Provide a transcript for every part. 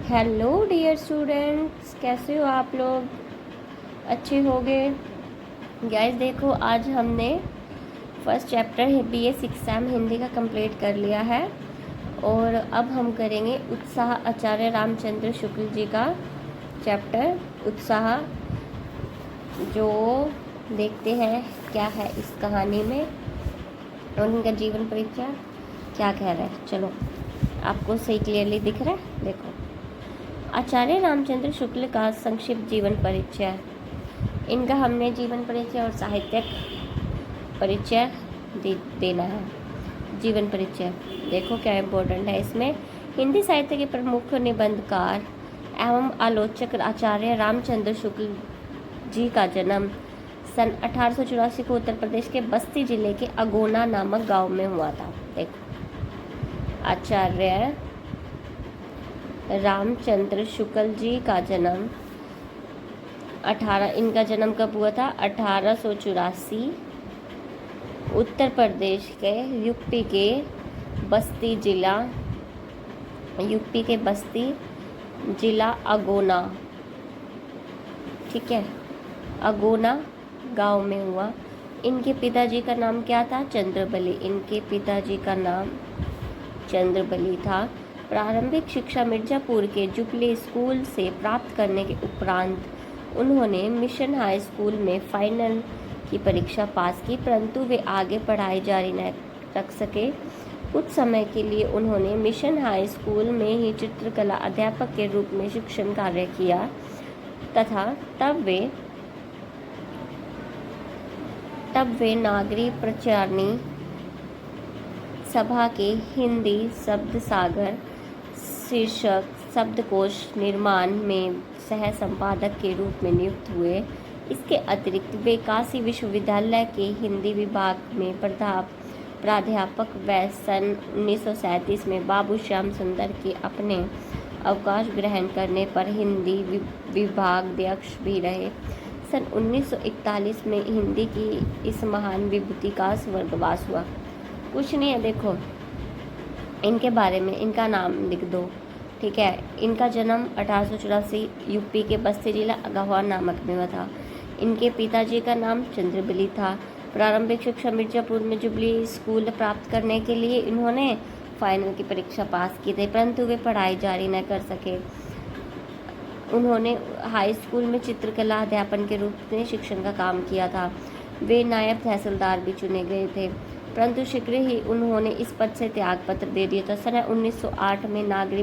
Hello dear students, कैसे हो आप लोग? अच्छे होंगे। गाइस देखो, आज हमने first chapter BA 6 same Hindi का कंप्लीट कर लिया है और अब हम करेंगे उत्साह आचार्य रामचंद्र शुक्ल जी का चैप्टर उत्साह। जो देखते हैं क्या है इस कहानी में और उनका जीवन परिचय क्या कह रहा है। चलो, आपको सही क्लियरली दिख रहा है? देखो, आचार्य रामचंद्र शुक्ल का संक्षिप्त जीवन परिचय। इनका हमने जीवन परिचय और साहित्यिक परिचय देना है। जीवन परिचय देखो क्या इम्पोर्टेंट है इसमें। हिंदी साहित्य के प्रमुख निबंधकार एवं आलोचक आचार्य रामचंद्र शुक्ल जी का जन्म सन 1884 को उत्तर प्रदेश के बस्ती जिले के अगोना नामक गांव में हुआ था। देखो, आचार्य रामचंद्र शुक्ल जी का जन्म इनका जन्म कब हुआ था? 1884 उत्तर प्रदेश के यूपी के बस्ती जिला अगोना, ठीक है, अगोना गांव में हुआ। इनके पिताजी का नाम क्या था? चंद्रबली। इनके पिताजी का नाम चंद्रबली था। प्रारंभिक शिक्षा मिर्जापुर के जुबली स्कूल से प्राप्त करने के उपरांत उन्होंने मिशन हाई स्कूल में फाइनल की परीक्षा पास की, परंतु वे आगे पढ़ाई जारी न रख सके। कुछ समय के लिए उन्होंने मिशन हाई स्कूल में ही चित्रकला अध्यापक के रूप में शिक्षण कार्य किया तथा तब वे नागरी प्रचारणी सभा के हिंदी शब्द सागर शीर्षक शब्दकोश निर्माण में सह संपादक के रूप में नियुक्त हुए। इसके अतिरिक्त वे काशी विश्वविद्यालय के हिंदी विभाग में प्राध्यापक व सन 1937 में बाबू श्याम सुंदर के अपने अवकाश ग्रहण करने पर हिंदी विभागाध्यक्ष भी रहे। सन 1941 में हिंदी की इस महान विभूति का स्वर्गवास हुआ। कुछ नहीं है, देखो इनके बारे में, इनका नाम लिख दो, ठीक है। इनका जन्म 1884 यूपी के बस्ती जिला अगवा नामक में हुआ था। इनके पिताजी का नाम चंद्रबली था। प्रारंभिक शिक्षा मिर्जापुर में जुबली स्कूल प्राप्त करने के लिए इन्होंने फाइनल की परीक्षा पास की थी, परंतु वे पढ़ाई जारी न कर सके। उन्होंने हाई स्कूल में चित्रकला अध्यापन के रूप में शिक्षण का काम किया था। वे नायब तहसीलदार भी चुने गए थे, परंतु शीघ्र ही उन्होंने इस पद से त्याग पत्र दे दिया था। सन 1908 में नागरी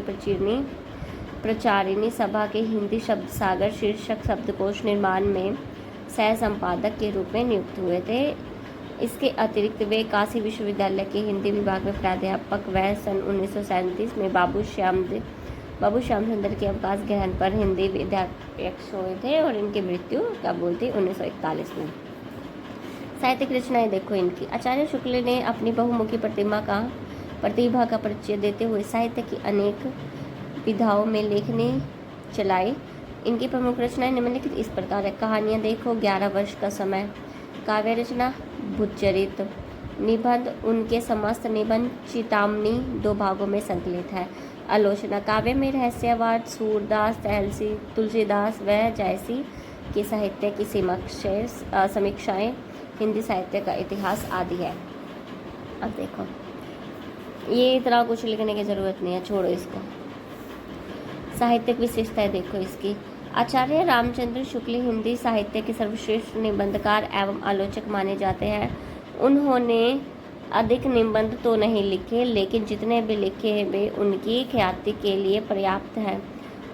प्रचारिणी सभा के हिंदी शब्द सागर शीर्षक शब्दकोश निर्माण में सह संपादक के रूप में नियुक्त हुए थे। इसके अतिरिक्त वे काशी विश्वविद्यालय के हिंदी विभाग में प्राध्यापक व सन 1937 में बाबू श्याम सुंदर के अवकाश ग्रहण पर हिंदी विद्याध्यक्ष हुए थे और इनकी मृत्यु कब हुई थी? 1941 में। साहित्यिक रचनाएं देखो इनकी। आचार्य शुक्ल ने अपनी बहुमुखी प्रतिभा का परिचय देते हुए साहित्य की अनेक विधाओं में लेखनी चलाई। इनकी प्रमुख रचनाएं निम्नलिखित इस प्रकार है। कहानियां देखो, 11 वर्ष का समय। काव्य रचना भूतचरित। निबंध, उनके समस्त निबंध चितामणी 2 भागों में संकलित है। आलोचना, काव्य में रहस्यवाद, सूरदास, तुलसीदास व जयसी के साहित्य की समीक्षाएं, हिंदी साहित्य का इतिहास आदि है। अब देखो, ये इतना कुछ लिखने की ज़रूरत नहीं है, छोड़ो इसको। साहित्यिक विशेषताएं देखो इसकी। आचार्य रामचंद्र शुक्ल हिंदी साहित्य के सर्वश्रेष्ठ निबंधकार एवं आलोचक माने जाते हैं। उन्होंने अधिक निबंध तो नहीं लिखे, लेकिन जितने भी लिखे हैं वे उनकी ख्याति के लिए पर्याप्त हैं।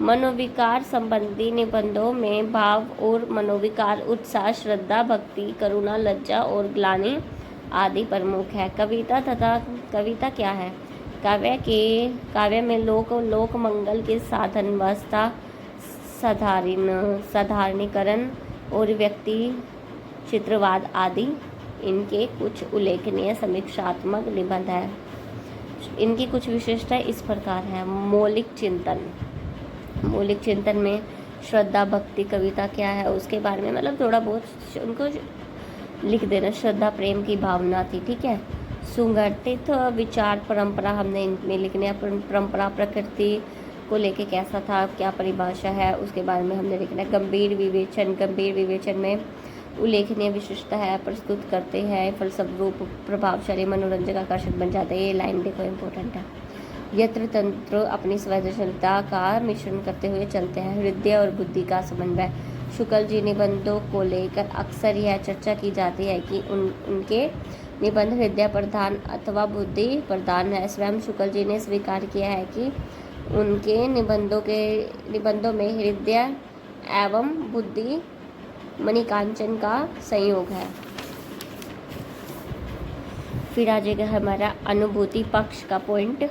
मनोविकार संबंधी निबंधों में भाव और मनोविकार, उत्साह, श्रद्धा, भक्ति, करुणा, लज्जा और ग्लानि आदि प्रमुख है। कविता क्या है? काव्य में लोक मंगल के साधनावस्था, साधारणीकरण और व्यक्ति चित्रवाद आदि इनके कुछ उल्लेखनीय समीक्षात्मक निबंध है। इनकी कुछ विशेषताएं इस प्रकार है। मौलिक चिंतन में श्रद्धा भक्ति कविता क्या है उसके बारे में मतलब थोड़ा बहुत उनको लिख देना। श्रद्धा प्रेम की भावना थी, ठीक है। सुगठित विचार परंपरा हमने इनमें लिखने, परंपरा प्रकृति को लेके कैसा था, क्या परिभाषा है, उसके बारे में हमने देखना है। गंभीर विवेचन में उल्लेखनीय विशिष्टता है, प्रस्तुत करते हैं, फलस्वरूप प्रभावशाली मनोरंजक आकर्षक बन जाते हैं। ये लाइन देखो, इम्पोर्टेंट है। यत्र तंत्र अपनी संवेदनशीलता का मिश्रण करते हुए चलते हैं, हृदय और बुद्धि का समन्वय। शुक्ल जी निबंधों को लेकर अक्सर यह चर्चा की जाती है कि उनके निबंध हृदय प्रधान अथवा बुद्धि प्रधान है। स्वयं शुक्ल जी ने स्वीकार किया है कि उनके निबंधों में हृदय एवं बुद्धि मणिकांचन का संयोग है। फिर आ जाएगा हमारा अनुभूति पक्ष का पॉइंट।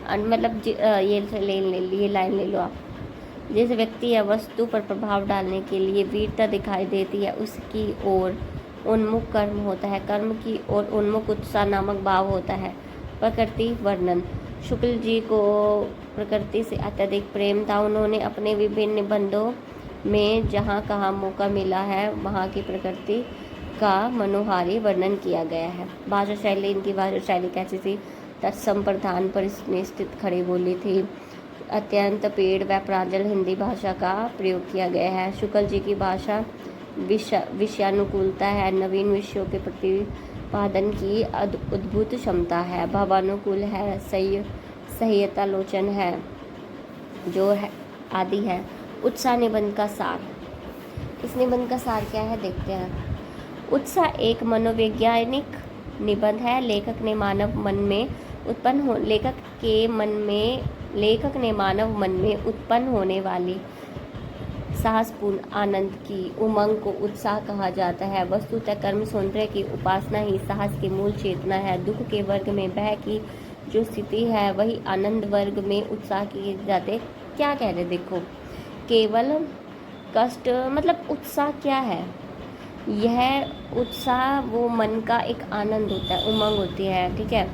मतलब ये लाइन ले लो आप। जिस व्यक्ति या वस्तु पर प्रभाव डालने के लिए वीरता दिखाई देती है उसकी ओर उन्मुख कर्म होता है, कर्म की ओर उन्मुख उत्साह नामक भाव होता है। प्रकृति वर्णन। शुक्ल जी को प्रकृति से अत्यधिक प्रेम था। उन्होंने अपने विभिन्न निबंधों में जहाँ कहाँ मौका मिला है वहाँ की प्रकृति का मनोहारी वर्णन किया गया है। भाषा शैली, इनकी भाषा शैली कैसी थी? तत्सम प्रधान पर निश्चित खड़ी बोली थी। अत्यंत पेड़ व प्रांजल हिंदी भाषा का प्रयोग किया गया है। शुक्ल जी की भाषा विषयानुकूलता है, नवीन विषयों के प्रतिपादन की अद्भुत क्षमता है, भावानुकूल है, संहितालोचन है जो है आदि है। उत्साह निबंध का सार। इस निबंध का सार क्या है देखते हैं। उत्साह एक मनोवैज्ञानिक निबंध है। लेखक ने मानव मन में उत्पन्न होने वाली साहसपूर्ण आनंद की उमंग को उत्साह कहा जाता है। वस्तुतः कर्म सौंदर्य की उपासना ही साहस की मूल चेतना है। दुख के वर्ग में भय की जो स्थिति है वही आनंद वर्ग में उत्साह की जाते। क्या कह रहे देखो, केवल कष्ट मतलब उत्साह क्या है? यह उत्साह वो मन का एक आनंद होता है, उमंग होती है, ठीक है।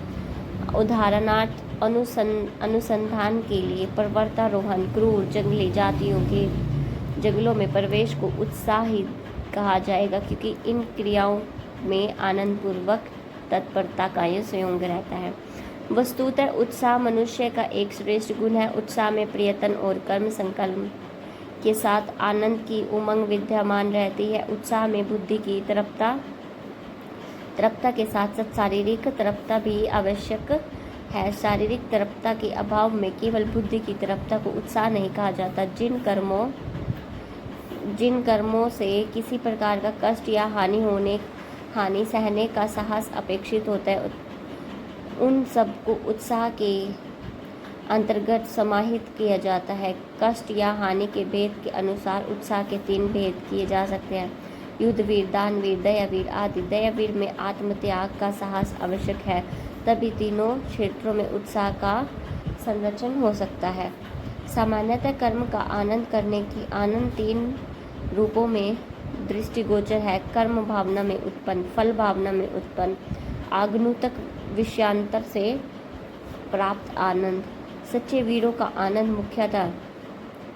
उदाहरणार्थ अनुसंधान के लिए पर्वतारोहण, क्रूर जंगली जातियों के जंगलों में प्रवेश को उत्साह ही कहा जाएगा, क्योंकि इन क्रियाओं में आनंदपूर्वक तत्परता का यह संयोग रहता है। वस्तुतः उत्साह मनुष्य का एक श्रेष्ठ गुण है। उत्साह में प्रयत्न और कर्म संकल्प के साथ आनंद की उमंग विद्यमान रहती है। उत्साह में बुद्धि की तरप्ता के साथ साथ शारीरिक तरप्ता भी आवश्यक है। शारीरिक तरप्ता के अभाव में केवल बुद्धि की तरप्ता को उत्साह नहीं कहा जाता। जिन कर्मों से किसी प्रकार का कष्ट या हानि सहने का साहस अपेक्षित होता है उन सबको उत्साह के अंतर्गत समाहित किया जाता है। कष्ट या हानि के भेद के अनुसार उत्साह के 3 भेद किए जा सकते हैं: युद्धवीर, दानवीर, दयावीर आदि। दयावीर में आत्मत्याग का साहस आवश्यक है, तभी तीनों क्षेत्रों में उत्साह का संरक्षण हो सकता है। सामान्यतः कर्म का आनंद करने की आनंद 3 रूपों में दृष्टिगोचर है: कर्म भावना में उत्पन्न, फल भावना में उत्पन्न, आगन्तुक विषयांतर से प्राप्त आनंद। सच्चे वीरों का आनंद मुख्यतः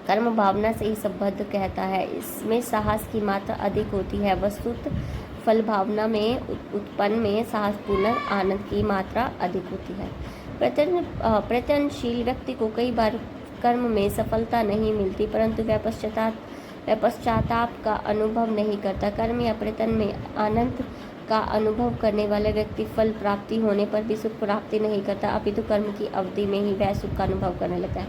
कर्म भावना से ही संबद्ध कहता है। इसमें साहस की मात्रा अधिक होती है। वस्तुतः फल भावना में उत्पन्न में साहसपूर्ण आनंद की मात्रा अधिक होती है। प्रयत्नशील व्यक्ति को कई बार कर्म में सफलता नहीं मिलती, परंतु वह पश्चाताप का अनुभव नहीं करता। कर्म या प्रयत्न में आनंद का अनुभव करने वाले व्यक्ति फल प्राप्ति होने पर भी सुख प्राप्ति नहीं करता, अपितु कर्म की अवधि में ही वह सुख का अनुभव करने लगता है।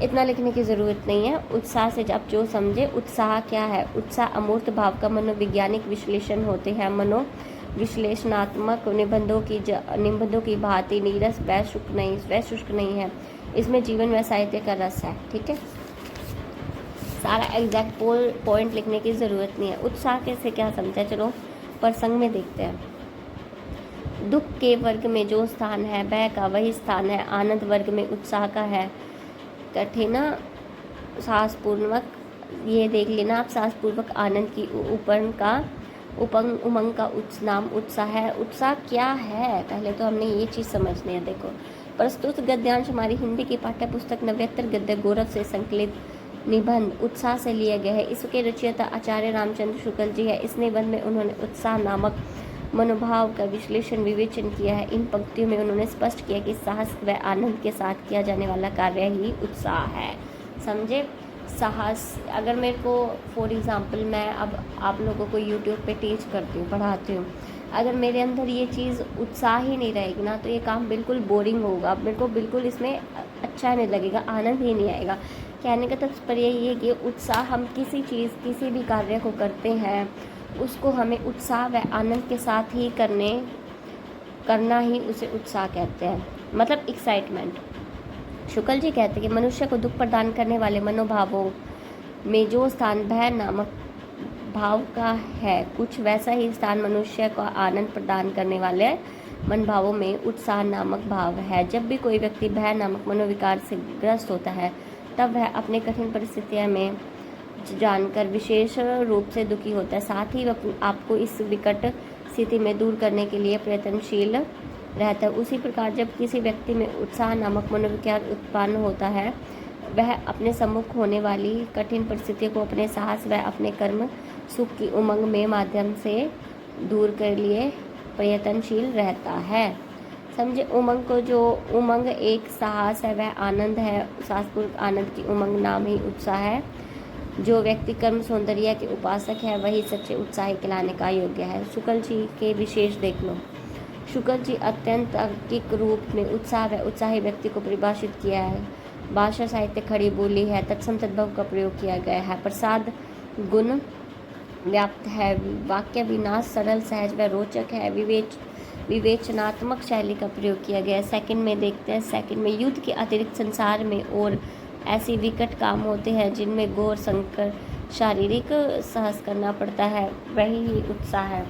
इतना लिखने की ज़रूरत नहीं है। उत्साह से आप जो समझे, उत्साह क्या है? उत्साह अमूर्त भाव का मनोवैज्ञानिक विश्लेषण होते हैं। मनोविश्लेषणात्मक निबंधों की भांति नीरस व शुष्क नहीं है। इसमें जीवन व साहित्य का रस है, ठीक है। सारा एग्जैक्ट पॉइंट लिखने की ज़रूरत नहीं है। उत्साह कैसे क्या समझा, चलो प्रसंग में देखते हैं। दुख के वर्ग में जो स्थान है भय का वही स्थान है आनंद वर्ग में उत्साह का है। कठिन साहसपूर्वक ये देख लेना आप, साहसपूर्वक आनंद की उमंग का नाम उत्साह है। उत्साह क्या है पहले तो हमने ये चीज़ समझनी है। देखो, प्रस्तुत गद्यांश हमारी हिंदी की पाठ्य पुस्तक नव्यतर गद्य गौरव से संकलित निबंध उत्साह से लिया गया है। इसके रचयिता आचार्य रामचंद्र शुक्ल जी है। इस निबंध में उन्होंने उत्साह नामक मनोभाव का विश्लेषण विवेचन किया है। इन पंक्तियों में उन्होंने स्पष्ट किया कि साहस व आनंद के साथ किया जाने वाला कार्य ही उत्साह है। समझे? साहस, अगर मेरे को फॉर एग्ज़ाम्पल मैं अब आप लोगों को यूट्यूब पे टीच करती हूँ, पढ़ाती हूँ, अगर मेरे अंदर ये चीज़ उत्साह ही नहीं रहेगी ना, तो ये काम बिल्कुल बोरिंग होगा, मेरे को बिल्कुल इसमें अच्छा नहीं लगेगा, आनंद ही नहीं आएगा। कहने का तात्पर्य यही है कि उत्साह, हम किसी चीज़, किसी भी कार्य को करते हैं, उसको हमें उत्साह व आनंद के साथ ही करना ही उसे उत्साह कहते हैं, मतलब एक्साइटमेंट। शुक्ल जी कहते हैं कि मनुष्य को दुख प्रदान करने वाले मनोभावों में जो स्थान भय नामक भाव का है, कुछ वैसा ही स्थान मनुष्य को आनंद प्रदान करने वाले मनोभावों में उत्साह नामक भाव है। जब भी कोई व्यक्ति भय नामक मनोविकार से ग्रस्त होता है, तब वह अपने कठिन परिस्थितियों में जानकर विशेष रूप से दुखी होता है। साथ ही वह आपको इस विकट स्थिति में दूर करने के लिए प्रयत्नशील रहता है। उसी प्रकार जब किसी व्यक्ति में उत्साह नामक मनोविकार उत्पन्न होता है, वह अपने सम्मुख होने वाली कठिन परिस्थितियों को अपने साहस व अपने कर्म सुख की उमंग में माध्यम से दूर कर लिए प्रयत्नशील रहता है। समझे? उमंग को, जो उमंग एक साहस है वह आनंद है। साहसपूर्वक आनंद की उमंग नाम ही उत्साह है। जो व्यक्ति कर्म सौंदर्य के उपासक है, वही सच्चे उत्साही कहलाने का योग्य है। शुक्ल जी के विशेष देख लो। शुक्ल जी अत्यंत तार्किक रूप में उत्साह व उत्साही व्यक्ति को परिभाषित किया है। भाषा साहित्य खड़ी बोली है, तत्सम तद्भव का प्रयोग किया गया है। प्रसाद गुण व्याप्त है, वाक्य विनाश सरल सहज व रोचक है। विवेचनात्मक शैली का प्रयोग किया गया है। सेकंड में देखते हैं, सेकंड में युद्ध के अतिरिक्त संसार में और ऐसी विकट काम होते हैं जिनमें घोर संकट शारीरिक साहस करना पड़ता है, वही ही उत्साह है।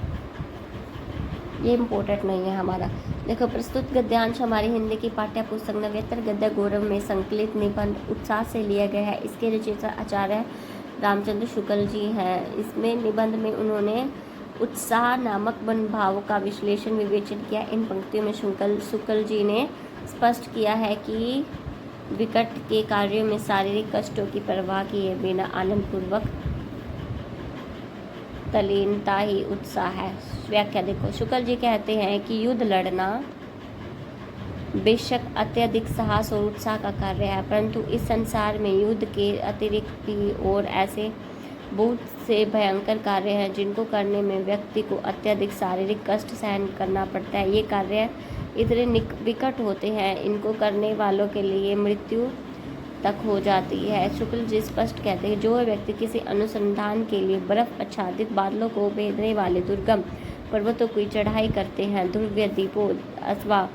ये इम्पोर्टेंट नहीं है हमारा। देखो, प्रस्तुत गद्यांश हमारी हिंदी की पाठ्य पुस्तक नव्यतर गद्य गौरव में संकलित निबंध उत्साह से लिया गया है। इसके रचयिता आचार्य रामचंद्र शुक्ल जी हैं। इसमें निबंध में उन्होंने उत्साह नामक मनोभाव का विश्लेषण विवेचन किया। इन पंक्तियों में शुक्ल जी ने स्पष्ट किया है कि विकट के कार्यों में शारीरिक कष्टों की परवाह किए बिना आनंदपूर्वक तल्लीनता ही उत्साह है। व्याख्या देखो, शुक्ल जी कहते हैं कि युद्ध लड़ना बेशक अत्यधिक साहस और उत्साह का कार्य है, परंतु इस संसार में युद्ध के अतिरिक्त भी और ऐसे बहुत से भयंकर कार्य हैं जिनको करने में व्यक्ति को अत्यधिक शारीरिक कष्ट सहन करना पड़ता है। ये कार्य इतने विकट होते हैं, इनको करने वालों के लिए मृत्यु तक हो जाती है। शुक्ल जी स्पष्ट कहते हैं, जो व्यक्ति किसी अनुसंधान के लिए बर्फ आच्छादित बादलों को भेदने वाले दुर्गम पर्वतों की चढ़ाई करते हैं, ध्रुवीय द्वीपों अथवा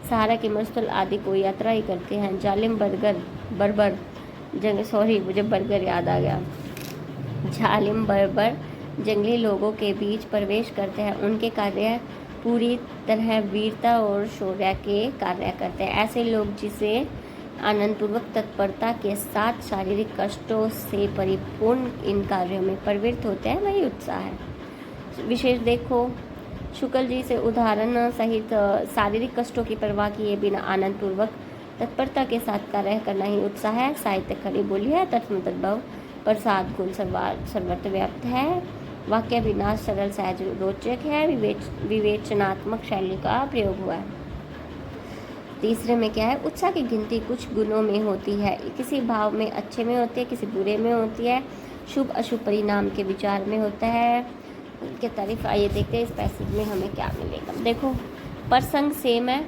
सहारा के मरुस्थल आदि को यात्रा ही करते हैं, जालिम बर्बर मुझे बर्गर याद आ गया, जालिम बर्बर जंगली लोगों के बीच प्रवेश करते हैं, उनके कार्य पूरी तरह वीरता और शौर्य के कार्य करते हैं। ऐसे लोग जिसे आनंदपूर्वक तत्परता के साथ शारीरिक कष्टों से परिपूर्ण इन कार्यों में प्रवृत्त होते हैं, वही उत्साह है। विशेष देखो, शुक्ल जी से उदाहरण सहित शारीरिक कष्टों की परवाह किए बिना आनंदपूर्वक तत्परता के साथ कार्य करना ही उत्साह है। साहित्य खड़ी बोली है, तत्सम तद्भव प्रसाद गुण सर्वत्र व्याप्त है, वाक्य विनाश सरल सहज रोचक है, विवेचनात्मक शैली का प्रयोग हुआ है। तीसरे में क्या है? उत्साह की गिनती कुछ गुणों में होती है, किसी भाव में अच्छे में होती है, किसी बुरे में होती है, शुभ अशुभ परिणाम के विचार में होता है। उनके तारीफ आइए देखते हैं इस पैसेज में हमें क्या मिलेगा। देखो, प्रसंग सेम है,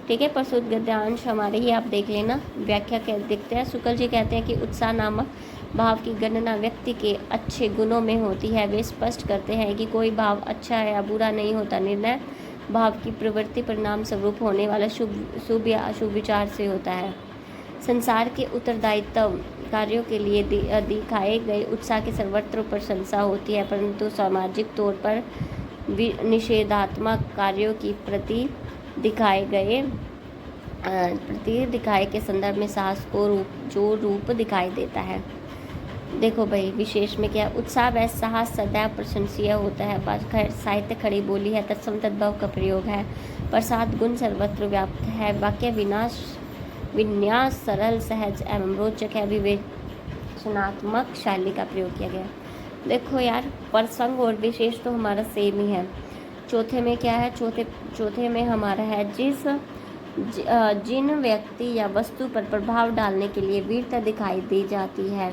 ठीक है, प्रस्तुत गद्यांश हमारे ही, आप देख लेना। व्याख्या देखते हैं। शुक्ल जी कहते हैं कि उत्साह नामक भाव की गणना व्यक्ति के अच्छे गुणों में होती है। वे स्पष्ट करते हैं कि कोई भाव अच्छा है या बुरा नहीं होता, निर्णय भाव की प्रवृत्ति परिणाम स्वरूप होने वाला शुभ या अशुभ विचार से होता है। संसार के उत्तरदायित्व कार्यों के लिए दिखाए गए उत्साह की सर्वत्र प्रशंसा होती है, परंतु सामाजिक तौर पर निषेधात्मक कार्यों की प्रति दिखाए के संदर्भ में साहस को रूप दिखाई देता है। देखो भाई, विशेष में क्या? उत्साह व साहस सदैव प्रशंसीय होता है। साहित्य खड़ी बोली है, तत्सम तद्भव का प्रयोग है, प्रसाद गुण सर्वत्र व्याप्त है, वाक्य विन्यास सरल सहज एवं रोचक है, विवेचनात्मक शैली का प्रयोग किया गया। देखो यार, प्रसंग और विशेष तो हमारा सेम ही है। चौथे में क्या है, चौथे में हमारा है जिन व्यक्ति या वस्तु पर प्रभाव डालने के लिए वीरता दिखाई दी जाती है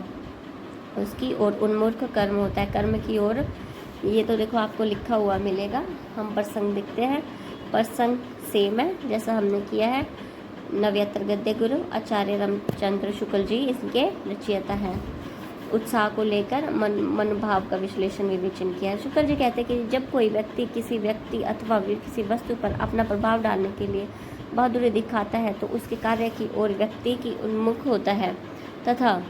उसकी ओर उन्मुख कर्म होता है। कर्म की ओर, ये तो देखो आपको लिखा हुआ मिलेगा। हम प्रसंग देखते हैं। प्रसंग सेम है जैसा हमने किया है। नव्यत्र गद्य गुरु आचार्य रामचंद्र शुक्ल जी इसके रचयिता हैं। उत्साह को लेकर मनोभाव का विश्लेषण विवेचन किया है। शुक्ल जी कहते हैं कि जब कोई व्यक्ति किसी व्यक्ति अथवा किसी वस्तु पर अपना प्रभाव डालने के लिए बहादुरी दिखाता है तो उसके कार्य की ओर व्यक्ति की उन्मुख होता है तथा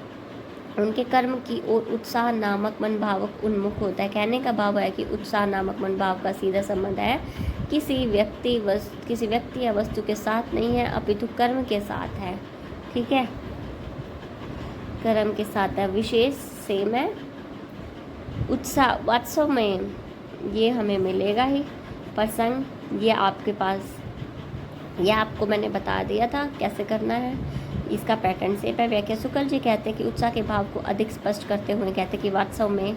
उनके कर्म की ओर उत्साह नामक मनभावक उन्मुख होता है। कहने का भाव है कि उत्साह नामक मनभाव का सीधा संबंध है किसी व्यक्ति या वस्तु के साथ नहीं है, अपितु कर्म के साथ है। ठीक है, कर्म के साथ है। विशेष सेम है। उत्साह वास्तव में ये हमें मिलेगा ही। प्रसंग ये आपके पास, ये आपको मैंने बता दिया था कैसे करना है। इसका पैटर्न सेम है। व्याख्या शुक्ल जी कहते हैं कि उत्साह के भाव को अधिक स्पष्ट करते हुए कहते हैं कि वास्तव में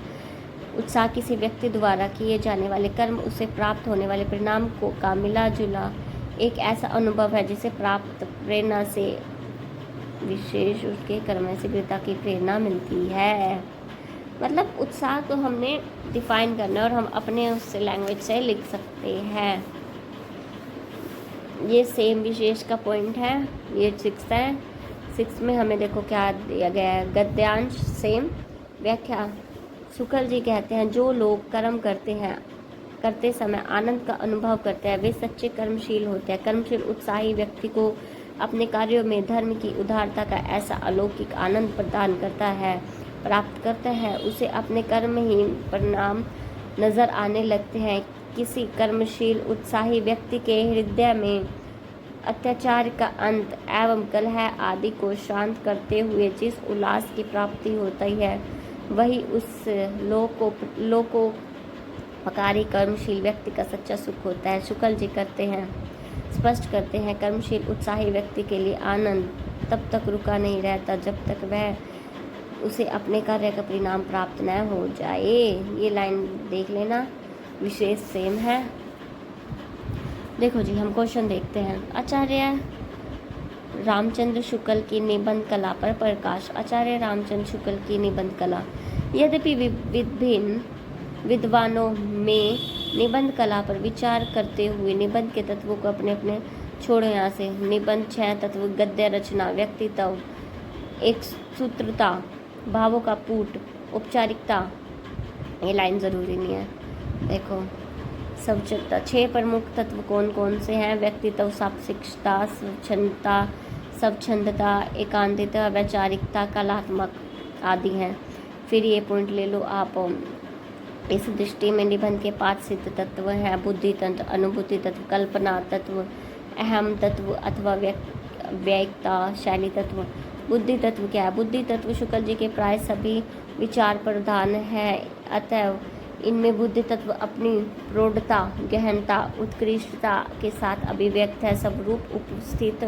उत्साह किसी व्यक्ति द्वारा किए जाने वाले कर्म, उसे प्राप्त होने वाले परिणाम का मिला जुला एक ऐसा अनुभव है जिसे प्राप्त प्रेरणा से विशेष उसके कर्म से वीरता की प्रेरणा मिलती है। मतलब उत्साह को हमने डिफाइन करना है और हम अपने उससे लैंग्वेज से लिख सकते हैं। ये सेम विशेष का पॉइंट है। ये 6 है। 6 में हमें देखो क्या दिया गया है। गद्यांश सेम। व्याख्या शुक्ल जी कहते हैं जो लोग कर्म करते समय आनंद का अनुभव करते हैं वे सच्चे कर्मशील होते हैं। कर्मशील उत्साही व्यक्ति को अपने कार्यों में धर्म की उदारता का ऐसा अलौकिक आनंद प्रदान प्राप्त करता है उसे अपने कर्म ही परिणाम नजर आने लगते हैं। किसी कर्मशील उत्साही व्यक्ति के हृदय में अत्याचार का अंत एवं कलह आदि को शांत करते हुए जिस उल्लास की प्राप्ति होती है वही उस लोकोपकारी कर्मशील व्यक्ति का सच्चा सुख होता है। शुक्ल जी स्पष्ट करते हैं कर्मशील उत्साही व्यक्ति के लिए आनंद तब तक रुका नहीं रहता जब तक वह उसे अपने कार्य का परिणाम प्राप्त न हो जाए। ये लाइन देख लेना। विशेष सेम है। देखो जी, हम क्वेश्चन देखते हैं। आचार्य रामचंद्र शुक्ल की निबंध कला पर प्रकाश। आचार्य रामचंद्र शुक्ल की निबंध कला यद्यपि विभिन्न विद्वानों में निबंध कला पर विचार करते हुए निबंध के तत्वों को अपने अपने छोड़ो यहाँ से। निबंध 6 तत्व गद्य रचना, व्यक्तित्व, एक सूत्रता, भावों का पूट, औपचारिकता। ये लाइन ज़रूरी नहीं है। देखो सवचरता 6 प्रमुख तत्व कौन कौन से हैं। व्यक्तित्व, सापेक्षता, स्वच्छंदता, स्वच्छंदता, एकांतिता, वैचारिकता, कलात्मक आदि हैं। फिर ये पॉइंट ले लो आप। इस दृष्टि में निबंध के 5 सिद्ध तत्व हैं। बुद्धि तत्व, अनुभूति तत्व, कल्पना तत्व, अहम तत्व अथवा व्ययिकता, शैली तत्व। बुद्धि तत्व क्या है? बुद्धि तत्व शुक्ल जी के प्राय सभी विचार प्रधान है, अतएव इनमें बुद्धि तत्व अपनी प्रौढ़ता, गहनता, उत्कृष्टता के साथ अभिव्यक्त है, स्वरूप उपस्थित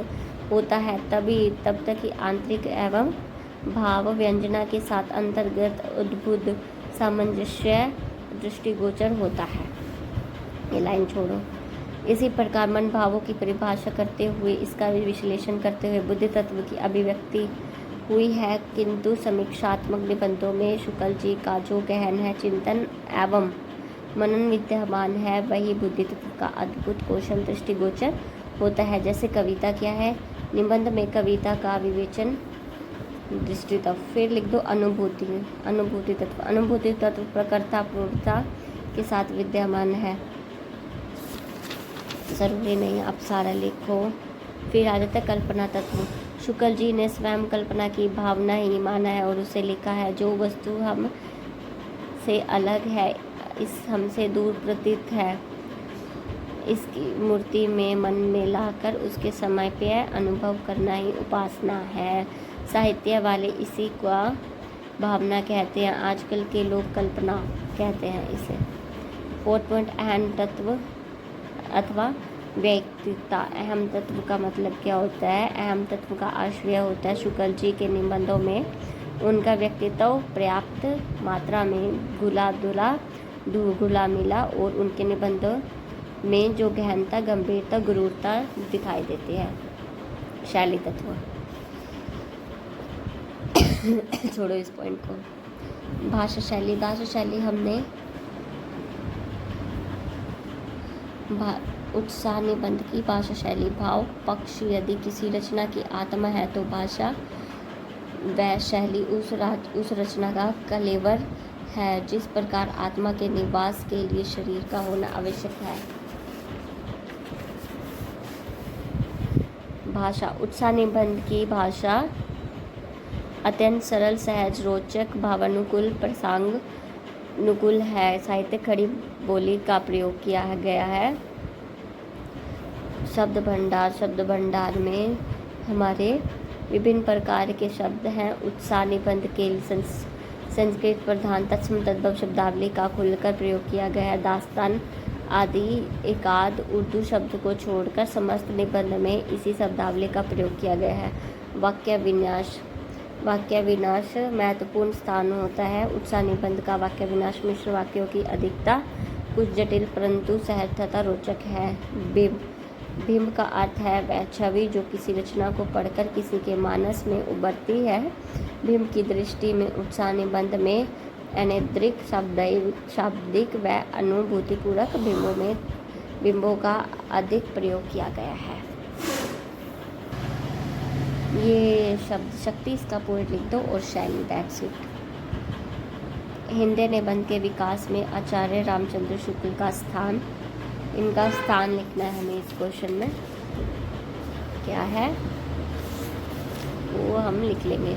होता है तब तक ही आंतरिक एवं भाव व्यंजना के साथ अंतर्गत अद्भुत सामंजस्य दृष्टिगोचर होता है। ये लाइन छोड़ो। इसी प्रकार मन भावों की परिभाषा करते हुए इसका विश्लेषण करते हुए बुद्धि तत्व की अभिव्यक्ति हुई है, किंतु समीक्षात्मक निबंधों में शुक्ल जी का जो गहन है चिंतन एवं मनन विद्यमान है वही बुद्धि तत्व का अद्भुत कौशल दृष्टिगोचर होता है। जैसे कविता क्या है, निबंध में कविता का विवेचन दृष्टि तत्व। फिर लिख दो अनुभूति तत्व। अनुभूति तत्व प्रकर्ता पूर्णता के साथ विद्यमान है, जरूरी नहीं आप सारा लिखो। फिर आ जाता है कल्पना तत्व। शुक्ल जी ने स्वयं कल्पना की भावना ही माना है और उसे लिखा है जो वस्तु हम से अलग है, इस हमसे दूर प्रतीत है, इसकी मूर्ति में मन में लाकर उसके समय पे अनुभव करना ही उपासना है। साहित्य वाले इसी का भावना कहते हैं, आजकल के लोग कल्पना कहते हैं इसे। 4 पॉइंट अहम तत्व अथवा व्यक्तिता। अहम तत्व का मतलब क्या होता है? अहम तत्व का आश्रय होता है शुक्ल जी के निबंधों में उनका व्यक्तित्व पर्याप्त मात्रा में घुला मिला और उनके निबंध में जो गहनता, गंभीरता, गुरूरता दिखाई देती है। शैली तत्व छोड़ो इस पॉइंट को। भाषा शैली हमने उत्साह निबंध की भाषा शैली। भाव पक्ष यदि किसी रचना की आत्मा है तो भाषा वह शैली उस रचना का कलेवर है जिस प्रकार आत्मा के निवास के लिए शरीर का होना आवश्यक है। भाषा उत्साह निबंध की भाषा अत्यंत सरल, सहज, रोचक, भावानुकूल, प्रसंगानुकूल है। साहित्य खड़ी बोली का प्रयोग किया गया है। शब्द भंडार में हमारे विभिन्न प्रकार के शब्द हैं। उत्साह निबंध के संस्कृत प्रधान तत्सम तद्भव शब्दावली का खुलकर प्रयोग किया गया है। दास्तान आदि एकाध उर्दू शब्द को छोड़कर समस्त निबंध में इसी शब्दावली का प्रयोग किया गया है। वाक्य विन्यास महत्वपूर्ण स्थान होता है। उत्साह निबंध का वाक्य विन्यास मिश्र वाक्यों की अधिकता कुछ जटिल परंतु सहज तथा रोचक है। बिंब का अर्थ है वह छवि जो किसी रचना को पढ़कर किसी के मानस में उभरती है। बिंब की दृष्टि में उत्साह निबंध में अनैद्रिक, शाब्दिक व अनुभूतिपूर्वक बिंबों का अधिक प्रयोग किया गया है। ये शब्द शक्ति इसका पूर्ण लिख दो और शैली, दैट्स इट। हिंदी निबंध के विकास में आचार्य रामचंद्र शुक्ल का स्थान, इनका स्थान लिखना है हमें इस क्वेश्चन में। क्या है वो हम लिख लेंगे।